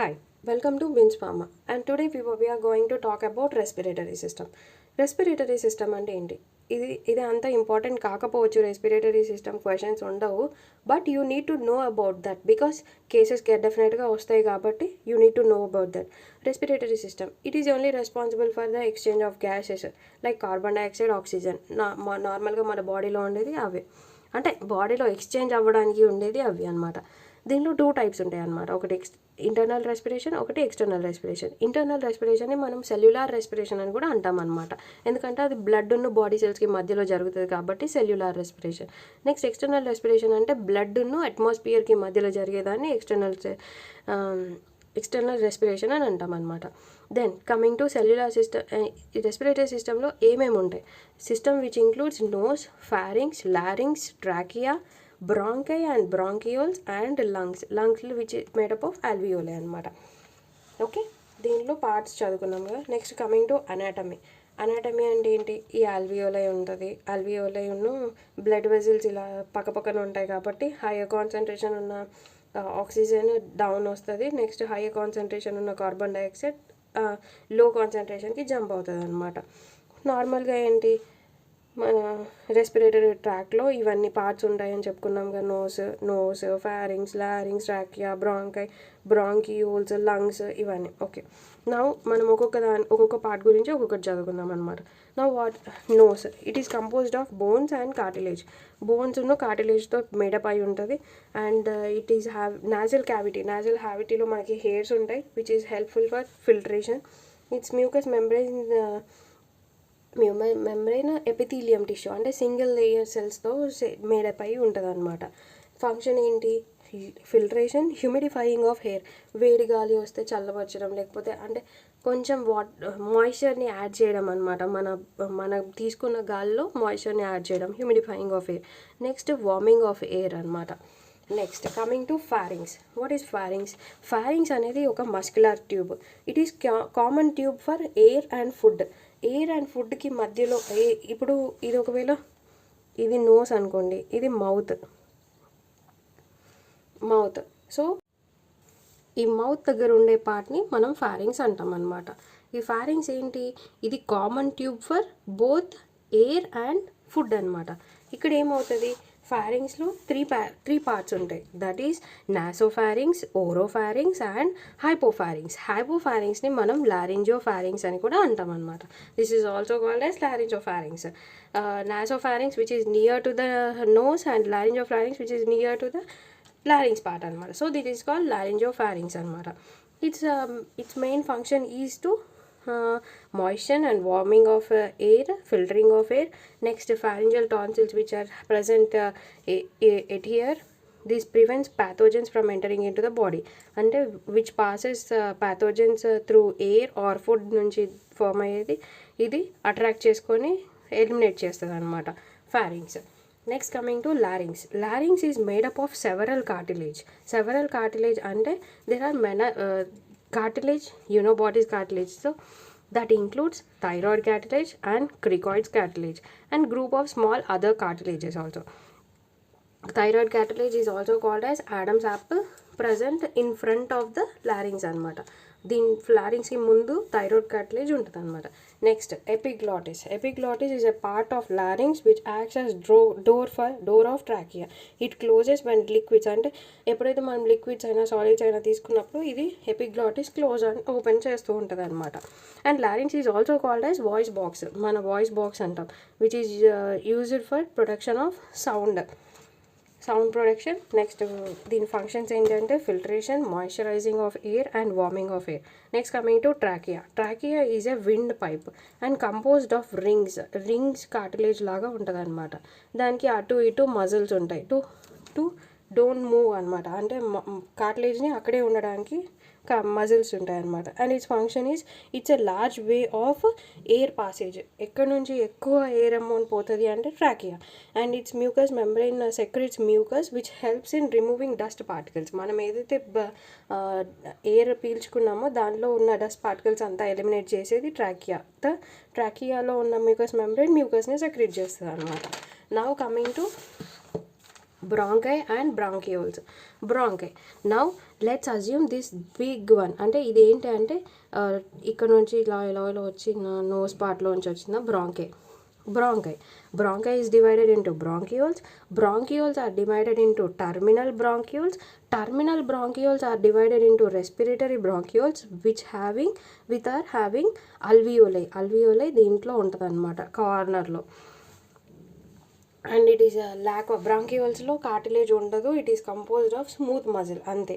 Hi, welcome to Winspharma, and today we are going to talk about respiratory system. Respiratory system అంటే ఏంటి? ఇది అంత important కాకపోవచ్చు. Respiratory system questions ఉండవు, but you need to know about that because కేసెస్కి డెఫినెట్గా వస్తాయి కాబట్టి you need to know about that. Respiratory system it is only responsible for the exchange of gases like carbon dioxide, oxygen. నార్మల్గా మన బాడీలో ఉండేది అవే, అంటే బాడీలో ఎక్స్చేంజ్ అవ్వడానికి ఉండేది అవి అనమాట. దీనిలో 2 టైప్స్ ఉంటాయి అన్నమాట. ఒకటి ఇంటర్నల్ రెస్పిరేషన్, ఒకటి ఎక్స్టర్నల్ రెస్పిరేషన్. ఇంటర్నల్ రెస్పిరేషన్ని మనం సెల్యులార్ రెస్పిరేషన్ అని కూడా అంటాం అనమాట, ఎందుకంటే అది బ్లడ్ ఉన్న బాడీ సెల్స్కి మధ్యలో జరుగుతుంది కాబట్టి cellular respiration. Next external respiration అంటే బ్లడ్ ఉన్న అట్మాస్ఫియర్కి మధ్యలో జరిగేదాన్ని ఎక్స్టర్నల్ రెస్పిరేషన్ అని అంటాం అనమాట. Then coming to cellular system, respiratory సిస్టంలో ఏమేమి ఉంటాయి? System which includes nose, pharynx, larynx, trachea, bronchi and bronchioles and lungs which is made up of alveoli అనమాట. ఓకే, దీనిలో పార్ట్స్ చదువుకున్నాం కదా. Next coming to anatomy. Anatomy అంటే ఏంటి? ఈ ఆల్వియోలై ఉంటుంది. ఆల్వియోలై ఉన్న బ్లడ్ వెజిల్స్ ఇలా పక్కపక్కన ఉంటాయి కాబట్టి హైయర్ కాన్సన్ట్రేషన్ ఉన్న ఆక్సిజన్ డౌన్ వస్తుంది. నెక్స్ట్ హైయర్ కాన్సన్ట్రేషన్ ఉన్న కార్బన్ డైఆక్సైడ్ లో కాన్సన్ట్రేషన్కి జంప్ అవుతుంది అనమాట. నార్మల్గా ఏంటి, మన రెస్పిరేటరీ ట్రాక్లో ఇవన్నీ పార్ట్స్ ఉంటాయని చెప్పుకున్నాం కదా. Nose, pharynx, larynx, trachea, bronchioles, lungs, ఇవన్నీ. ఓకే, నౌ మనం ఒక్కొక్క పార్ట్ గురించి ఒక్కొక్కటి చదువుకుందాం అనమాట. Now nose it is composed of bones and cartilage. Bones ఉన్న కార్టిలేజ్తో మేడప్ అయి ఉంటుంది. అండ్ ఇట్ ఈస్ నాజల్ క్యావిటీలో మనకి హెయిర్స్ ఉంటాయి which is helpful for filtration. It's mucus membrane epithelium tissue అంటే సింగిల్ లేయర్ సెల్స్తో మేడప్ అయి ఉంటుంది అనమాట. ఫంక్షన్ ఏంటి? Filtration, humidifying of air. వేడి గాలి వస్తే చల్లబరచడం, లేకపోతే అంటే కొంచెం మాయిశ్చర్ని యాడ్ చేయడం అనమాట. మన తీసుకున్న గాలిలో మాయిశ్చర్ని యాడ్ చేయడం, humidifying of air. Next warming of air అనమాట. Next coming to pharynx. What is pharynx? Pharynx అనేది ఒక muscular tube. It is common tube for air and food. Air and ఫుడ్కి మధ్యలో ఇప్పుడు ఇది ఒకవేళ ఇది నోస్ అనుకోండి, ఇది మౌత్. సో ఈ మౌత్ దగ్గర ఉండే పార్ట్ని మనం ఫారింగ్స్ అంటాం అనమాట. ఈ ఫారింగ్స్ ఏంటి? ఇది common tube for both air and food అనమాట. ఇక్కడ ఏమవుతుంది? ఫారింగ్స్లో త్రీ పార్ట్స్ ఉంటాయి. That is nasopharynx, oropharynx and హైపోఫారింగ్స్ని మనం లారింజియోఫారింగ్స్ అని కూడా అంటాం అనమాట. This is also called as laryngopharynx. Nasopharynx which is near to the nose and laryngopharynx which is near to the larynx part అనమాట. So this is called laryngopharynx అనమాట. It's main function is to moisten and warming of air, filtering of air. Next, pharyngeal tonsils which are present at here. This prevents pathogens from entering into the body, and which passes pathogens through air or food నుంచి form అయ్యేది. ఇది attract చేసుకొని eliminate చేస్తుంది అనమాట pharynx. Next coming to larynx. Larynx is made up of several cartilage అంటే there are cartilage, what is cartilage? So that includes thyroid cartilage and cricoid cartilage and group of small other cartilages also. Thyroid cartilage is also called as Adam's apple, present in front of the larynx అనమాట. దీని లారింగ్స్కి ముందు thyroid cartilage ఉంటుంది అనమాట. Next epiglottis is a part of లారింగ్స్ which acts as door of trachea. It closes when liquids, అంటే ఎప్పుడైతే మనం liquids అయినా solids అయినా తీసుకున్నప్పుడు ఇది ఎపిగ్లాటిస్ క్లోజ్ అండ్ ఓపెన్ చేస్తూ ఉంటుంది అనమాట. And లారింగ్స్ is also called as voice box. మన వాయిస్ బాక్స్ అంటాం, which is used for production of sound production. Next దీని ఫంక్షన్స్ ఏంటంటే filtration, moisturising of air and warming of air. Next coming to trachea is a wind pipe and composed of rings cartilage లాగా ఉంటుంది అనమాట. దానికి అటు ఇటు muscles ఉంటాయి to don't move అనమాట. అంటే కార్టిలేజ్ని అక్కడే ఉండడానికి మజిల్స్ ఉంటాయి అనమాట. And it's function it's a large way of air passage. ఎక్కడ నుంచి ఎక్కువ ఎయిర్ అమౌంట్ పోతుంది అంటే trachea. And it's mucus membrane secretes mucus which helps in removing dust particles. మనం ఏదైతే ఎయిర్ పీల్చుకున్నామో దానిలో ఉన్న డస్ట్ పార్టికల్స్ అంతా ఎలిమినేట్ చేసేది ట్రాకియాలో ఉన్న మ్యూకస్ మెంబ్రెయిన్ మ్యూకస్ని సెక్రెట్ చేస్తుంది అనమాట. Now coming to bronchi and bronchioles. Bronchi. Now let's assume this big one. అంటే ఇది ఏంటి అంటే ఇక్కడ నుంచి ఇలా ఇలా ఇలా వచ్చి నోస్ పార్ట్లోంచి వచ్చిన bronchi. Bronchi. Bronchi is divided into bronchioles. Bronchioles are divided into terminal bronchioles. Terminal bronchioles are divided into respiratory bronchioles which are having alveoli. Alveoli దీంట్లో ఉంటుంది అనమాట కార్నర్లో. And it is lack of బ్రాంకియోల్స్లో cartilage ఉండదు. It is composed of smooth muscle అంతే.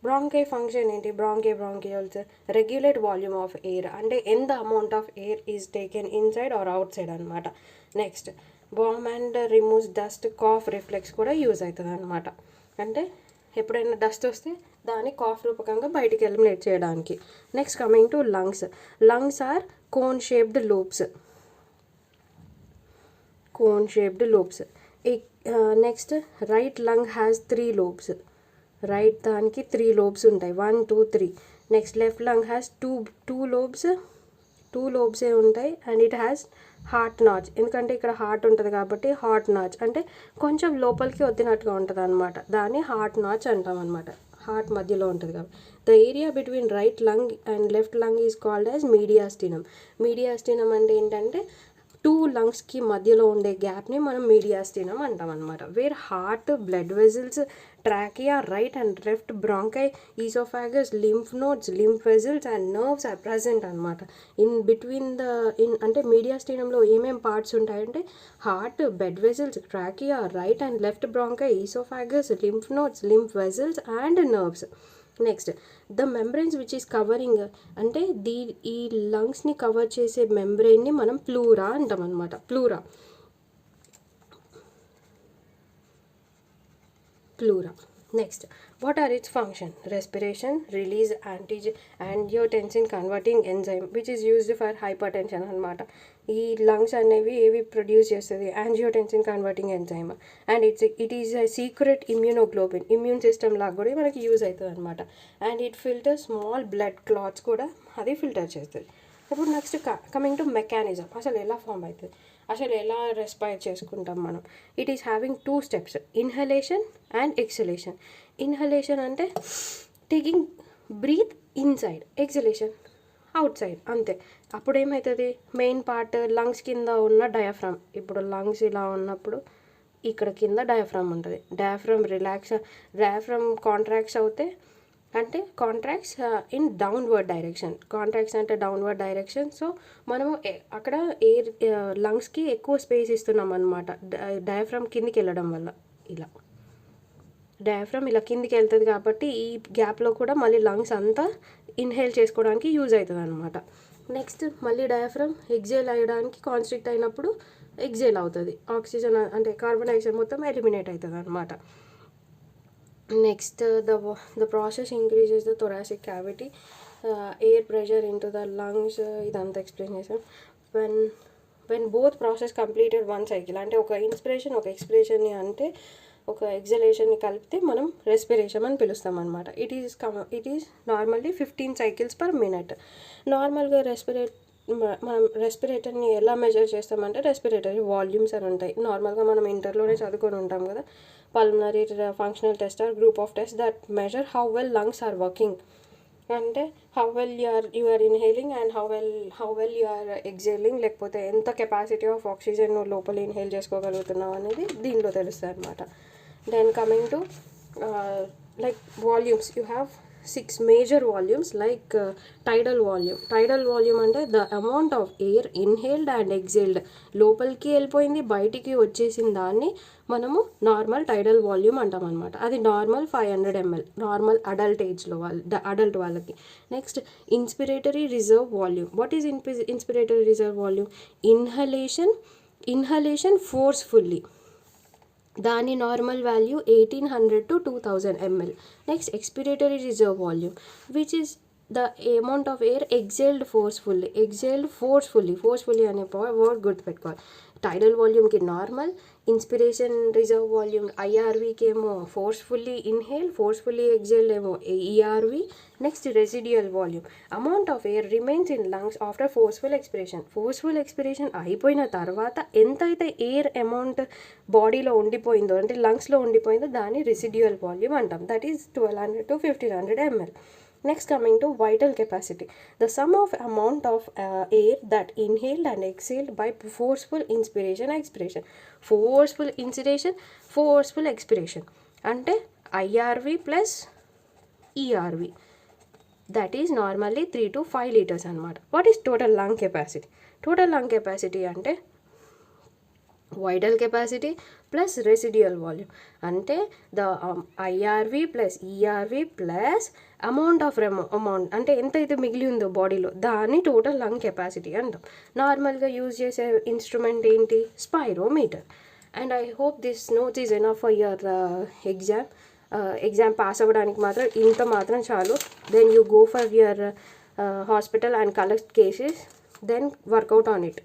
Bronchi function ఏంటి? Bronchioles regulate volume of air, అంటే ఎంత amount of air is taken inside or outside అనమాట. నెక్స్ట్ బామ్ and removes dust, cough reflex కూడా use అవుతుంది అనమాట. అంటే ఎప్పుడైనా డస్ట్ వస్తే దాన్ని కాఫ్ రూపకంగా బయటికి ఎలిమినేట్ చేయడానికి. Next coming to lungs. Lungs are cone shaped loops. Next right lung has 3 lobes. Right దానికి 3 lobes ఉంటాయి, 1 2 3. Next left lung has two లోబ్సే ఉంటాయి. And it has heart notch, ఎందుకంటే ఇక్కడ హార్ట్ ఉంటుంది కాబట్టి హార్ట్ నాచ్ అంటే కొంచెం లోపలికి వద్దినట్టుగా ఉంటుంది అనమాట. దాన్ని హార్ట్ నాచ్ అంటాం అనమాట. హార్ట్ మధ్యలో ఉంటుంది కాబట్టి. The area between right lung and left lung is called as mediastinum. Mediastinum అంటే ఏంటంటే 2 లంగ్స్కి మధ్యలో ఉండే గ్యాప్ని మనం మీడియాస్టినం అంటాం అనమాట. Where heart, blood vessels, trachea, right and left bronchi, oesophagus, lymph nodes, lymph vessels and nerves are present అనమాట. అంటే మీడియాస్టినంలో ఏమేం పార్ట్స్ ఉంటాయంటే heart, blood vessels, trachea, right and left bronchi, oesophagus, lymph nodes, lymph vessels and nerves. Next the membranes which is covering, అంటే ఈ లంగ్స్ని cover చేసే మెంబ్రెయిన్ని మనం pleura అంటాం అనమాట. Pleura. Next what are its function? Respiration, release angiotensin converting enzyme which is used for hypertension అనమాట. ఈ lungs అనేవి ఏవి ప్రొడ్యూస్ చేస్తుంది? Angiotensin converting enzyme. And it is a secrete immunoglobin, immune system లాగా కూడా మనకి యూజ్ అవుతుంది అనమాట. And it filter small blood clots కూడా అది ఫిల్టర్ చేస్తుంది. ఇప్పుడు నెక్స్ట్ కమింగ్ టు మెకానిజం, అసలు ఎలా ఫామ్ అవుతుంది, అసలు ఎలా రెస్పైర్ చేసుకుంటాం మనం. It is having 2 steps, inhalation and exhalation. Inhalation అంటే taking breath inside, exhalation outside అంతే. అప్పుడు ఏమవుతుంది? మెయిన్ పార్ట్ లంగ్స్ కింద ఉన్న డయాఫ్రామ్, ఇప్పుడు లంగ్స్ ఇలా ఉన్నప్పుడు ఇక్కడ కింద డయాఫ్రామ్ ఉంటుంది. డయాఫ్రామ్ కాంట్రాక్ట్స్ అవుతే అంటే contracts in downward direction. Contracts అంటే డౌన్వర్డ్ డైరెక్షన్. సో మనము అక్కడ ఎయిర్ లంగ్స్కి ఎక్కువ స్పేస్ ఇస్తున్నాం అనమాట డయాఫ్రామ్ కిందికి వెళ్ళడం వల్ల. ఇలా డయాఫ్రామ్ ఇలా కిందికి వెళ్తుంది కాబట్టి ఈ గ్యాప్లో కూడా మళ్ళీ లంగ్స్ అంతా ఇన్హేల్ చేసుకోవడానికి యూజ్ అవుతుంది అనమాట. నెక్స్ట్ మళ్ళీ డయాఫ్రామ్ ఎగ్జేల్ అయ్యడానికి కాన్స్ట్రిక్ట్ అయినప్పుడు ఎగ్జేల్ అవుతుంది. ఆక్సిజన్ అంటే కార్బన్ డైఆక్సైడ్ మొత్తం ఎలిమినేట్ అవుతుంది అనమాట. Next, the process increases the thoracic cavity, air pressure into the lungs. ఇదంతా ఎక్స్ప్లెయిన్ చేసాం. when both process completed one cycle, అంటే ఒక ఇన్స్పిరేషన్ ఒక ఎక్స్పిరేషన్ని అంటే ఒక ఎగ్జలేషన్ని కలిపితే మనం రెస్పిరేషన్ అని పిలుస్తాం అనమాట. It is normally 15 cycles per minute. నార్మల్గా మనం రెస్పిరేటర్ని ఎలా మెజర్ చేస్తామంటే రెస్పిరేటరీ వాల్యూమ్స్ అని ఉంటాయి. నార్మల్గా మనం ఇంటర్లోనే చదువుకొని ఉంటాం కదా. Pulmonary functional test or group of test that measure how well lungs are working, అంటే how well you are inhaling and how well you are exhaling, లేకపోతే ఎంత కెపాసిటీ ఆఫ్ ఆక్సిజన్ లోపల ఇన్హేల్ చేసుకోగలుగుతున్నావు అనేది దీనిలో తెలుస్తుంది అనమాట. Then coming to like volumes, you have 6 major volumes like tidal volume అంటే the amount of air inhaled and exhaled, లోపలికి వెళ్ళిపోయింది బయటికి వచ్చేసిన దాన్ని మనము నార్మల్ టైడల్ వాల్యూమ్ అంటాం అనమాట. అది నార్మల్ 500 ml నార్మల్ అడల్ట్ వాళ్ళకి. Next inspiratory reserve volume. What is inspiratory reserve volume? Inhalation forcefully, దాని normal value 1800 to 2000 ml. Next expiratory reserve volume which is the amount of air exhaled forcefully అనే word గుర్తుపెట్టుకోవాలి. Tidal వాల్యూమ్కి normal, inspiration reserve volume ఐఆర్వీకి ఏమో forcefully inhale, forcefully exhale ఏమో ERV. Next residual volume, amount of air remains in lungs after forceful expiration. Forceful expiration అయిపోయిన తర్వాత ఎంతైతే air amount బాడీలో ఉండిపోయిందో అంటే లంగ్స్లో ఉండిపోయిందో దాన్ని రెసిడ్యుయల్ వాల్యూమ్ అంటాం. That is 1200 to 1500 ml. Next, coming to vital capacity, the sum of amount of air that inhaled and exhaled by forceful inspiration expiration. Forceful inspiration, forceful expiration అంటే IRV plus ERV, that is normally 3 to 5 liters అనమాట. What is total lung capacity? Total lung capacity అంటే vital capacity plus residual volume అంటే the IRV plus ERV plus amount of amount అంటే ఎంతైతే మిగిలి ఉందో బాడీలో దాన్ని టోటల్ లంగ్ కెపాసిటీ అంటాం. నార్మల్గా యూజ్ చేసే ఇన్స్ట్రుమెంట్ ఏంటి? Spirometer. And I hope this notes is enough for your exam pass అవ్వడానికి మాత్రం ఇంత మాత్రం చాలు. Then you go for your hospital and collect cases, then work out on it.